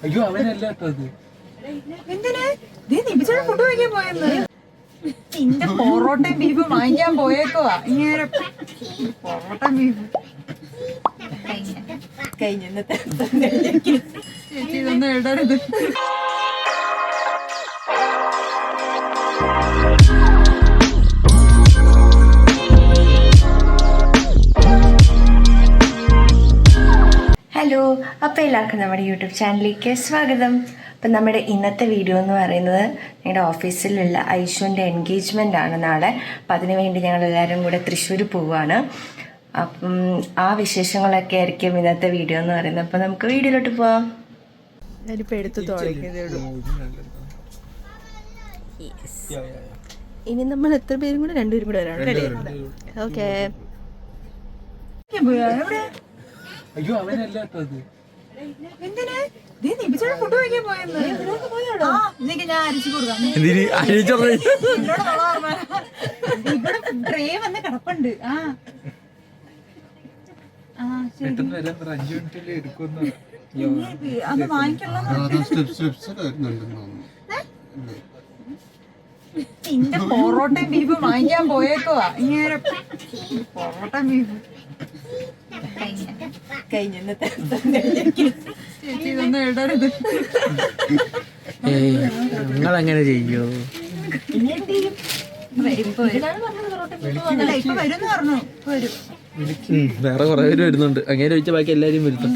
അയ്യോ അവനല്ലാത്തത് എന്തിനാ ഫുഡ് കഴിക്കാൻ പോയെന്ന് ഇന്റെ പൊറോട്ടയും ബീഫും വാങ്ങിക്കാൻ പോയേക്കുവാ ഇങ്ങനെ പൊറോട്ട ബീഫ് കഴിഞ്ഞ ചേച്ചി ഇതൊന്നും ഇടരുത്. ഹലോ, അപ്പോൾ എല്ലാവർക്കും നമ്മുടെ യൂട്യൂബ് ചാനലിലേക്ക് സ്വാഗതം. അപ്പം നമ്മുടെ ഇന്നത്തെ വീഡിയോ എന്ന് പറയുന്നത് ഞങ്ങളുടെ ഓഫീസിലുള്ള ഐഷുവിൻ്റെ എൻഗേജ്മെൻ്റ് ആണ് നാളെ. അപ്പം അതിനു വേണ്ടി ഞങ്ങൾ എല്ലാവരും കൂടെ തൃശ്ശൂർ പോവുകയാണ്. അപ്പം ആ വിശേഷങ്ങളൊക്കെ ആയിരിക്കും ഇന്നത്തെ വീഡിയോ എന്ന് പറയുന്നത്. അപ്പം നമുക്ക് വീഡിയോയിലോട്ട് പോവാം. ഞാനിപ്പോൾ എടുത്ത് തുടങ്ങിയതേ ഉള്ളൂ. ഇനി നമ്മൾ എത്ര പേരും കൂടെ? 2 പേരും കൂടെ വരാണ്. ഓക്കെ. അയ്യോ അവനല്ലാത്തത് എന്തിനാ ഫുഡ് കഴിക്കാൻ പോയെന്ന് ഞാൻ അരിച്ചു കൊടുക്കാം. ഇവിടെ ട്രേ വന്ന് കിടപ്പുണ്ട്. അത് വാങ്ങിക്കല്ലോ. ഇന്റെ പൊറോട്ടയും ബീഫും വാങ്ങിക്കാൻ പോയേക്കുവാ ഇങ്ങനെ പൊറോട്ട ബീഫ് കഴിഞ്ഞ ചേച്ചി ഇതൊന്നും ഇടരുത്. നിങ്ങളങ്ങനെ ചെയ്യോ? ഇപ്പൊ വരുമെന്ന് പറഞ്ഞു. വേറെ കുറെ പേര് വരുന്നുണ്ട്. അങ്ങനെ ചോദിച്ച ബാക്കി എല്ലാരും വരുത്തും.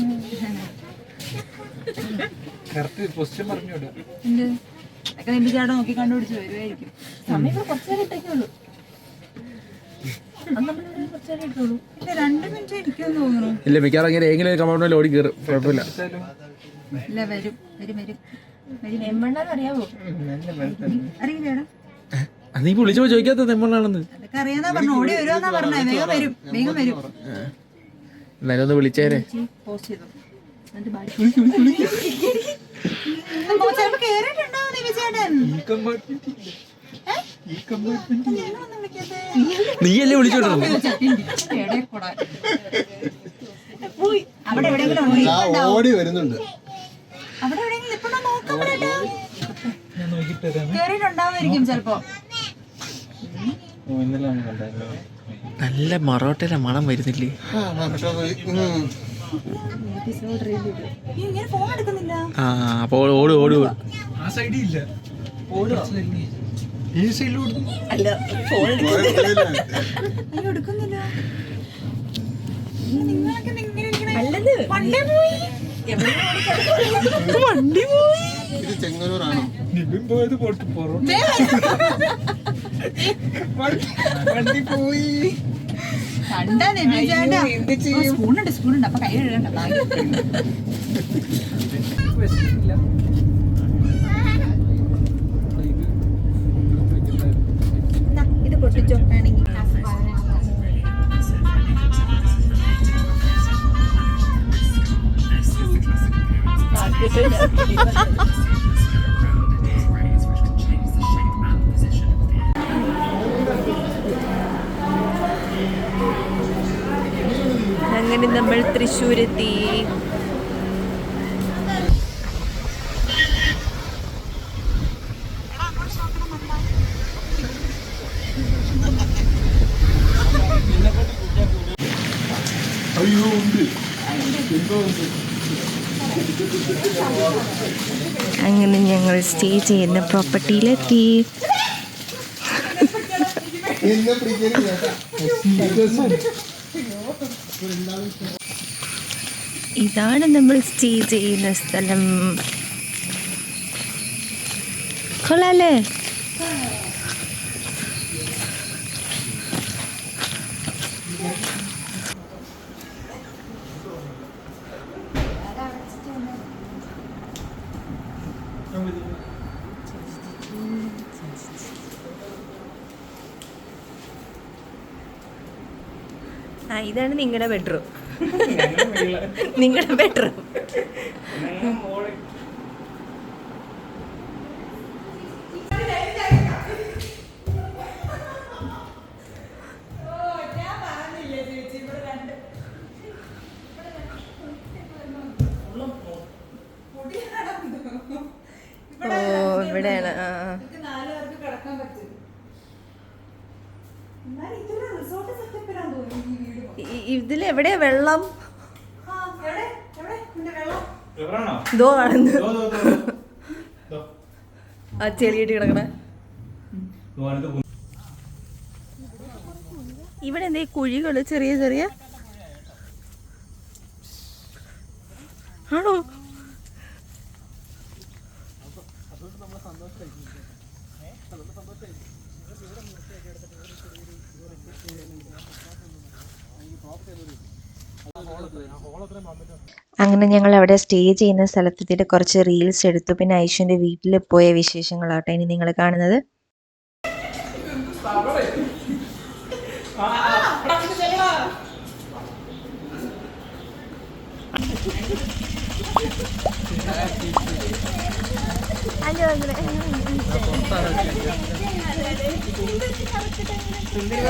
നിന്റെ ചേട്ടൻ നോക്കി കണ്ടുപിടിച്ച് വരുമായിരിക്കും. സമയം കുറച്ചു നേരം ഇട്ടേക്കുള്ളൂ. 2 മിനിറ്റ് ഇരിക്കുമെന്ന് തോന്നുന്നു. ഇല്ല, മിക്കവാറും അങ്ങനെ എങ്കിലും കമ്പാർട്ട്മെന്റിൽ ഓടി കയറും. കുഴപ്പമില്ല. ഇല്ല, വരും. എമ്മണ്ണാന്നറിയാവോ? അറിയില്ലേടാ? നീ വിളിച്ചപ്പോ ചോദിക്കാത്തത് എമ്മണ്ണാണെന്ന്. അതൊക്കെ അറിയാന്നാ പറഞ്ഞു. ഓടി വരുവാന്നാ പറഞ്ഞേ. വേഗം വരും. എന്നാലും ഒന്ന് വിളിച്ചേരെ. പോസ്റ്റ് ചെയ്തോ. ചിലപ്പോ കേറിയിട്ടുണ്ടാവും നീ ചേട്ടൻ. നീയല്ലേ വിളിച്ചോണ്ടോ? അവിടെ എവിടെയെങ്കിലും ഓടി വരുന്നുണ്ട്. അവിടെ എവിടെയെങ്കിലും ഇപ്പൊ നോക്കാൻ പറയട്ടോ. കേറിയിട്ടുണ്ടാവുമായിരിക്കും ചിലപ്പോ. നല്ല മറോട്ടയിലെ മണം വരുന്നില്ലേ? ഇങ്ങനെ ഫോൺ എടുക്കുന്നില്ല. അപ്പൊ ഓട്. ആ സൈഡിൽ ഇല്ല. ഈ സൈഡിൽ അല്ല, ഫോൺ എടുക്കുന്നില്ല. നിങ്ങളൊക്കെ വണ്ടി പോയി. ഇത് ചെങ്ങന്നൂരാണോ? വണ്ടി പോയി. കണ്ടാ സ്പൂണുണ്ട്. അപ്പൊ കൈ കഴുകണ്ട. ഇത് പൊട്ടിച്ചോ വേണമെങ്കിൽ. അങ്ങനെ നമ്മൾ തൃശ്ശൂരെത്തി. അങ്ങനെ ഞങ്ങൾ സ്റ്റേ ചെയ്യുന്ന പ്രോപ്പർട്ടിയിലെത്തി. ഇതാണ് നമ്മൾ സ്റ്റേ ചെയ്യുന്ന സ്ഥലം. കൊള്ളാല്ലേ? ഇതാണ് നിങ്ങളുടെ ബെഡ്റൂം. നിങ്ങളുടെ ബെഡ്റൂം. ഓ ഇവിടെയാണ്. ആ ഇതിലെവിടെയാ വെള്ളം? ഇതോ കാണുന്നു ആ ചെളിയിട്ട് കിടക്കണ. ഇവിടെ എന്താ ഈ കുഴികള് ചെറിയ ചെറിയ ആണോ? അങ്ങനെ ഞങ്ങൾ അവിടെ സ്റ്റേ ചെയ്യുന്ന സ്ഥലത്തെത്തിയിട്ട് കുറച്ച് റീൽസ് എടുത്തു. പിന്നെ ഐഷുവിൻ്റെ വീട്ടിൽ പോയ വിശേഷങ്ങളാട്ടോ ഇനി നിങ്ങൾ കാണുന്നത്.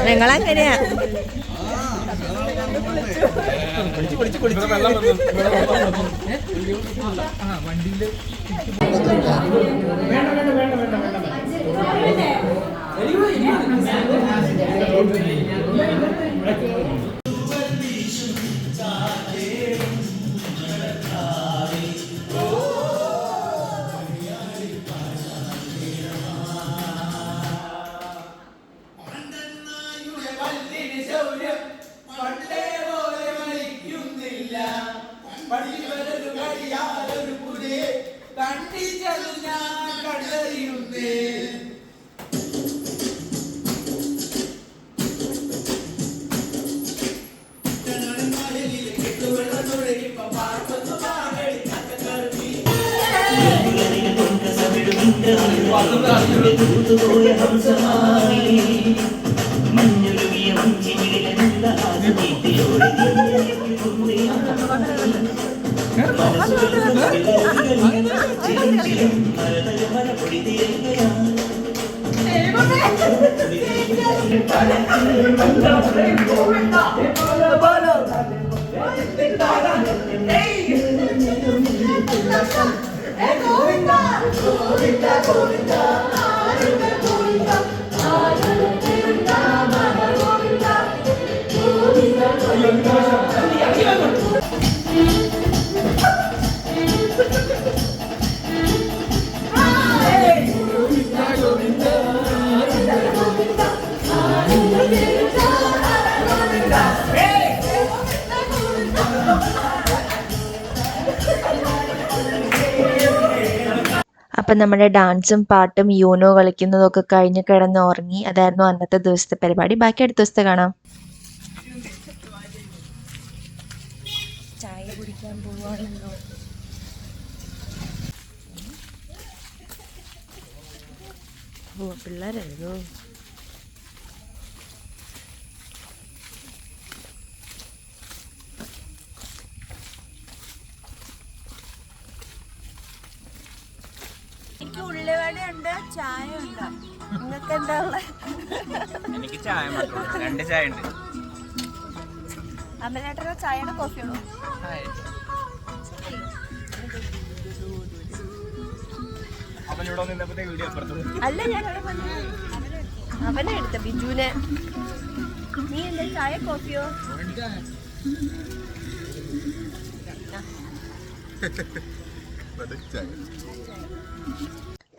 ഞങ്ങളങ്ങനെയാ. അപ്പം നമ്മുടെ ഡാൻസും പാട്ടും യൂനോ കളിക്കുന്നതും ഒക്കെ കഴിഞ്ഞ് കിടന്ന് ഉറങ്ങി. അതായിരുന്നു അന്നത്തെ ദിവസത്തെ പരിപാടി. ബാക്കി അടുത്ത ദിവസത്തെ കാണാം. ചായ കുടിക്കാൻ പോവാണല്ലോ. ഓ പിള്ളേരായിരുന്നു. എനിക്ക് ഉള്ളിവടയുണ്ട്, ചായ ഉണ്ട്. നിങ്ങൾക്ക് എന്താ ഉള്ളത്? എനിക്ക് ചായ മാത്രം, 2 ചായ ഉണ്ട്. അമ്മേട്ടനോ ചായയാണോ കോഫിയാണോ? അല്ല ഞാൻ അവനെ എടുത്ത ബിജുവിനെ. നീ എന്താ ചായ കോഫിയോ?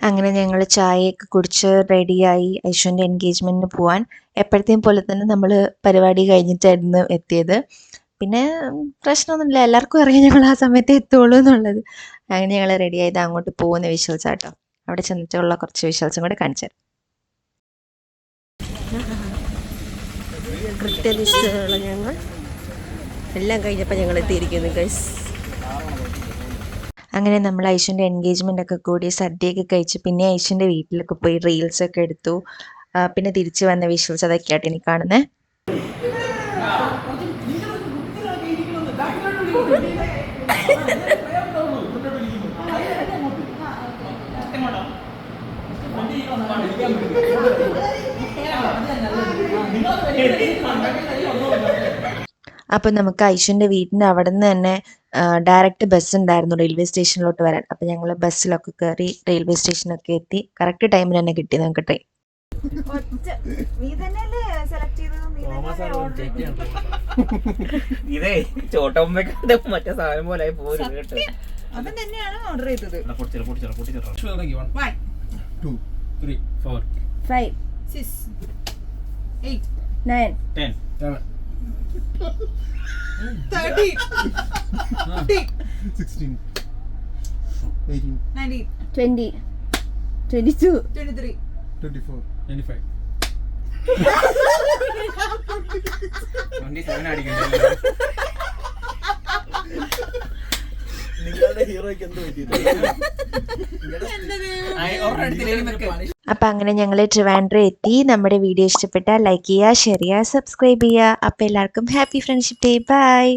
അങ്ങനെ ഞങ്ങൾ ചായയൊക്കെ കുടിച്ച് റെഡിയായി ഐഷുവിൻ്റെ എൻഗേജ്മെൻറ്റിന് പോവാൻ. എപ്പോഴത്തെയും പോലെ തന്നെ നമ്മൾ പരിപാടി കഴിഞ്ഞിട്ടായിരുന്നു എത്തിയത്. പിന്നെ പ്രശ്നമൊന്നുമില്ല, എല്ലാവർക്കും അറിയാം ഞങ്ങൾ ആ സമയത്ത് എത്തുള്ളൂ എന്നുള്ളത്. അങ്ങനെ ഞങ്ങൾ റെഡിയായത് അങ്ങോട്ട് പോകുന്ന വിഷ്വൽസ് ആട്ടോ. അവിടെ ചെന്നിട്ടുള്ള കുറച്ച് വിഷ്വൽസും കൂടെ കാണിച്ചു തരാം. കൃത്യനിഷ്ഠയുള്ള ഞങ്ങൾ എല്ലാം കഴിഞ്ഞപ്പോൾ ഞങ്ങൾ എത്തിയിരിക്കുന്നു ഗൈസ്. അങ്ങനെ നമ്മൾ ഐഷുവിൻ്റെ എൻഗേജ്മെൻ്റ് ഒക്കെ കൂടി സദ്യയൊക്കെ കഴിച്ച് പിന്നെ ഐഷുവിൻ്റെ വീട്ടിലൊക്കെ പോയി റീൽസൊക്കെ എടുത്തു. പിന്നെ തിരിച്ചു വന്ന വിഷ്വൽസ് അതൊക്കെയായിട്ട് എനിക്ക് കാണുന്നത്. അപ്പോൾ നമുക്ക് ഐഷുവിൻ്റെ വീടിൻ്റെ അവിടെ നിന്ന് തന്നെ ഡയറക്റ്റ് ബസ് ഉണ്ടായിരുന്നു റെയിൽവേ സ്റ്റേഷനിലോട്ട് വരാൻ. അപ്പോൾ ഞങ്ങൾ ബസ്സിലൊക്കെ കയറി റെയിൽവേ സ്റ്റേഷനൊക്കെ എത്തി. കറക്റ്റ് ടൈമിന് തന്നെ കിട്ടി നമുക്ക് ട്രെയിൻ. നീ തന്നെയല്ലേ സെലക്ട് ചെയ്തത്, നീ തന്നെയല്ലേ order ചെയ്തത്. ഇതേ ചോട്ടമ്മക്കാരുടെ മറ്റേ സാധനം പോലെ പോരും കേട്ടോ. അവൻ തന്നെയാണ് ഓർഡർ ചെയ്തത്. 2 3 4 5 6 8 9 10 13 16 18 19 20 22 23 24 25 27 അടിക്കണ്ടല്ലോ. നിങ്ങളുടെ ഹീറോയ്ക്ക് എന്ത് പറ്റിയില്ല? അപ്പം അങ്ങനെ ഞങ്ങൾ ട്രിവാൻഡ്രം എത്തി. നമ്മുടെ വീഡിയോ ഇഷ്ടപ്പെട്ടാൽ ലൈക്ക് ചെയ്യുക, ഷെയർ ചെയ്യുക, സബ്സ്ക്രൈബ് ചെയ്യുക. അപ്പോൾ എല്ലാവർക്കും ഹാപ്പി ഫ്രണ്ട്ഷിപ്പ് ഡേ. ബൈ.